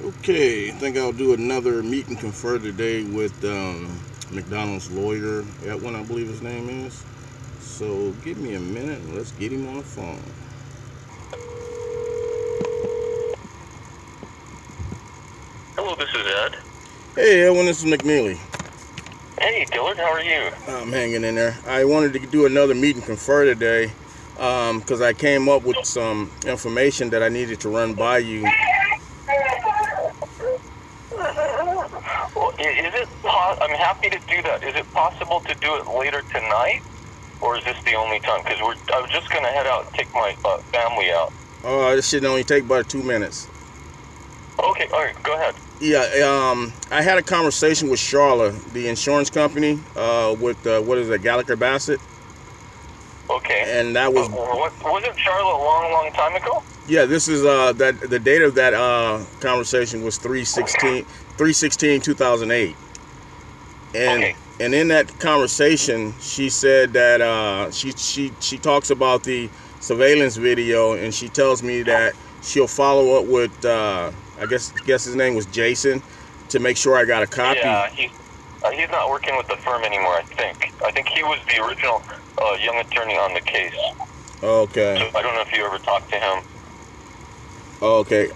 Okay, I think I'll do another meet and confer today with McDonald's lawyer, Edward, I believe his name is. So give me a minute and let's get him on the phone. Hello, this is Ed. Hey, Edwin, this is McNeley. Hey, Dillard, how are you? I'm hanging in there. I wanted to do another meet and confer today because I came up with some information that I needed to run by you. Well, I'm happy to do that. Is it possible to do it later tonight, or is this the only time? Because I was just going to head out and take my family out. This should only take about 2 minutes. Okay, all right, go ahead. Yeah, I had a conversation with Charlotte, the insurance company, with what is it, Gallagher Bassett. Okay. And that was wasn't Charlotte a long time ago? Yeah, this is that the date of that conversation was 3/16/2008. And Okay. And in that conversation, she said that she talks about the surveillance video, and she tells me that she'll follow up with I guess his name was Jason, to make sure I got a copy. Yeah, he's not working with the firm anymore. I think he was the original young attorney on the case. Okay. So I don't know if you ever talked to him. Okay.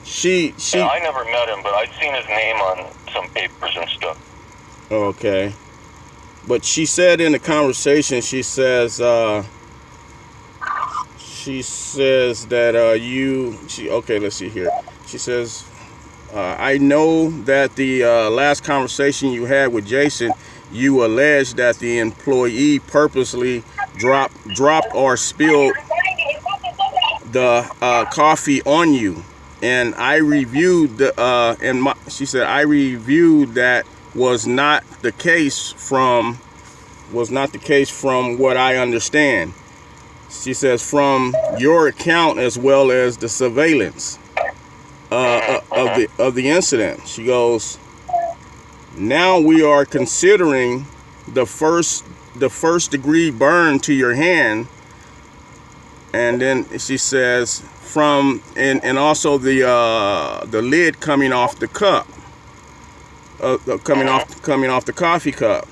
She. Yeah, I never met him, but I'd seen his name on some papers and stuff. Okay. But she said in the conversation, she says that okay, let's see here. She says, I know that the last conversation you had with Jason, you alleged that the employee purposely dropped or spilled the coffee on you, and I reviewed she said I reviewed that was not the case from what I understand. She says from your account as well as the surveillance of the incident. She goes, now we are considering the first degree burn to your hand, and then she says and also the lid coming off the cup, coming off the coffee cup.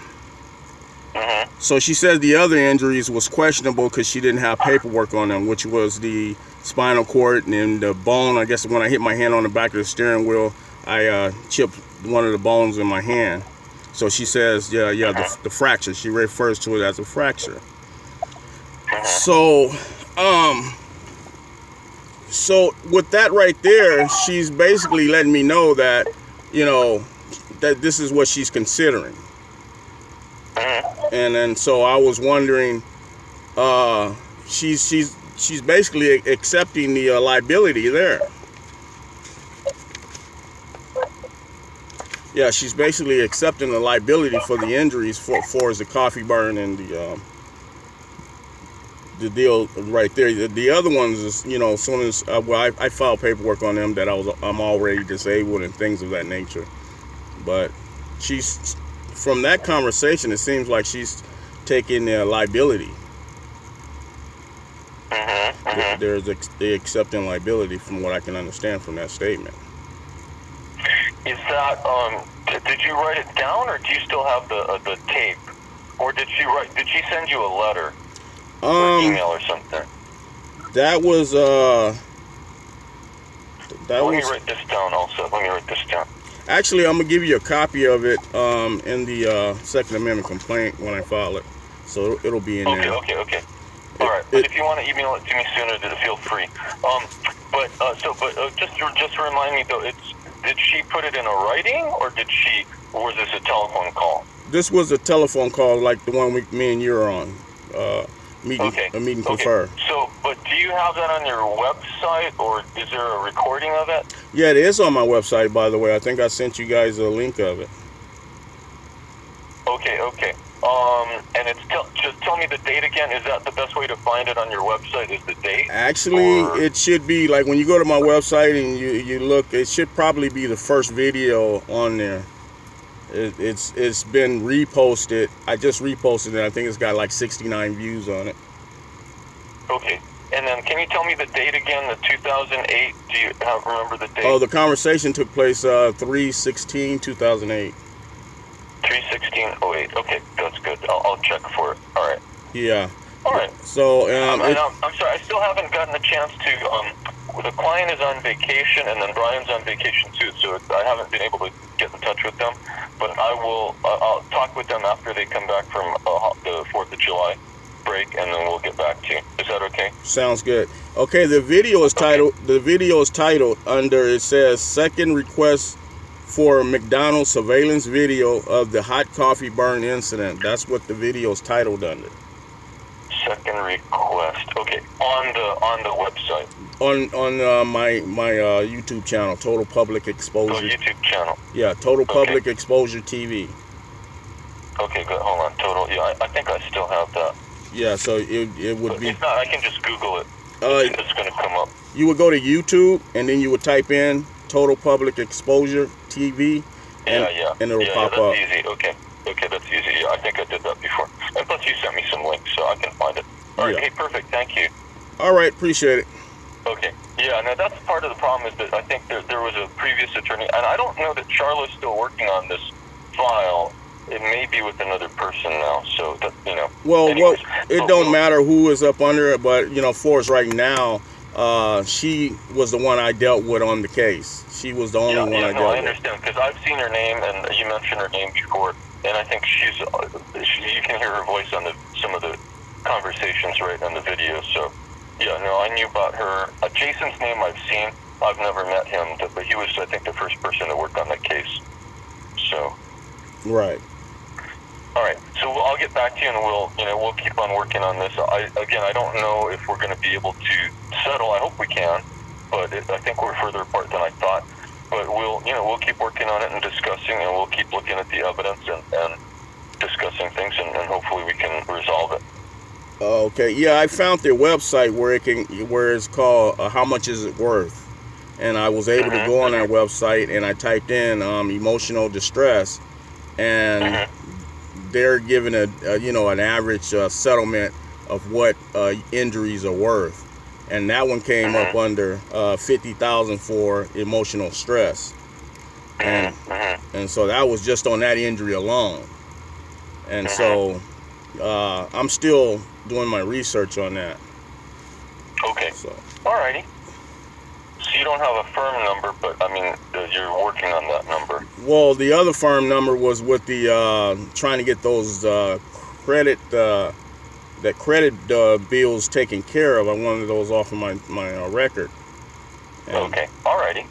So she says the other injuries was questionable because she didn't have paperwork on them, which was the spinal cord and the bone. I guess when I hit my hand on the back of the steering wheel, I chipped one of the bones in my hand. So she says, the fracture. She refers to it as a fracture. So with that right there, she's basically letting me know that, that this is what she's considering. And then so I was wondering, she's basically accepting the liability there. Yeah, she's basically accepting the liability for the injuries for the coffee burn and the deal right there. The other ones is, as soon as I filed paperwork on them that I'm already disabled and things of that nature. But she's, from that conversation, it seems like she's taking liability. They're accepting liability, from what I can understand from that statement. Is that did you write it down, or do you still have the tape, or did she send you a letter, or email or something? That was Let me write this down also. Actually, I'm gonna give you a copy of it in the Second Amendment complaint when I file it, so it'll be in there. Okay. All right. But if you want to email it to me sooner, then feel free. Just remind me though. Did she put it in a writing, or was this a telephone call? This was a telephone call, like the one me and you are on. Meet and Confer. So, but do you have that on your website, or is there a recording of it? Yeah, it is on my website, by the way. I think I sent you guys a link of it. Okay. And just tell me the date again. Is that the best way to find it on your website? Is the date? Actually, it should be like when you go to my website and you look. It should probably be the first video on there. It's been reposted. I just reposted it. I think it's got like 69 views on it. Okay. And then can you tell me the date again, the 2008? Do you remember the date? Oh, the conversation took place 3/16/2008. 3/16/08. Okay, that's good. I'll check for it. All right. Yeah. All right. So I'm sorry, I still haven't gotten a chance to. The client is on vacation, and then Brian's on vacation too, so I haven't been able to get in touch with them. But I will. I'll talk with them after they come back from the 4th of July break, and then we'll get back to you. Is that okay? Sounds good. Okay, the video is titled. The video is titled under. It says second request for McDonald's surveillance video of the hot coffee burn incident. That's what the video is titled under. Second request. Okay, on the website. On my YouTube channel, Total Public Exposure. Oh, YouTube channel. Yeah, Total Public Exposure TV. Okay, good. Hold on, Total. Yeah, I think I still have that. Yeah, so it would be. If not, I can just Google it. It's going to come up. You would go to YouTube and then you would type in Total Public Exposure TV, and it'll pop up. That's easy. Okay, that's easy. Yeah, I think I did that before. And plus, you sent me some links, so I can find it. All right, hey, perfect. Thank you. All right, appreciate it. Okay. Yeah, now that's part of the problem is that I think there was a previous attorney, and I don't know that Charlotte's still working on this file. It may be with another person now, so that, you know. Well, anyways, it don't matter who is up under it, but, you know, for us right now, she was the one I dealt with on the case. She was the only one I dealt with. I understand, because I've seen her name, and you mentioned her name before, and I think you can hear her voice on some of the conversations right on the video, so, yeah, no, I knew about her. Jason's name I've seen. I've never met him, but he was, I think, the first person to work on that case, so. Right. All right, so I'll get back to you, and we'll keep on working on this. I don't know if we're going to be able to settle. I hope we can, but I think we're further apart than I thought. But we'll keep working on it and discussing, and we'll keep looking at the evidence and discussing things, and hopefully we can resolve it. Okay. Yeah, I found their website where it's called How Much Is It Worth, and I was able to go on that website and I typed in emotional distress, and they're giving an average settlement of what injuries are worth, and that one came up under $50,000 for emotional stress, and so that was just on that injury alone, and so I'm still doing my research on that. Okay. So. Alrighty. So you don't have a firm number, but I mean, you're working on that number. Well, the other firm number was with the trying to get those credit bills taken care of. I wanted those off of my record. And okay. Alrighty.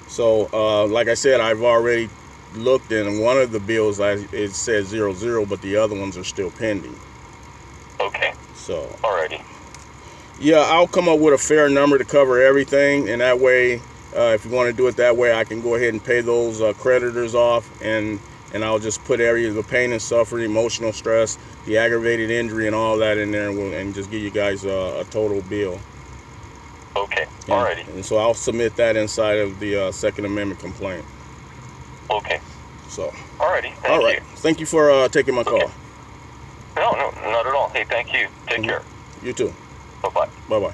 So, like I said, I've already looked, and one of the bills it says 00, but the other ones are still pending. Okay. So. Alrighty. Yeah, I'll come up with a fair number to cover everything, and that way, if you want to do it that way, I can go ahead and pay those creditors off, and I'll just put areas of pain and suffering, emotional stress, the aggravated injury, and all that in there, and just give you guys a total bill. Okay, alrighty. And so I'll submit that inside of the Second Amendment complaint. Okay. So. Alrighty. All right. Thank you for taking my call. No, not at all. Hey, thank you. Take care. You too. Bye-bye. Bye-bye.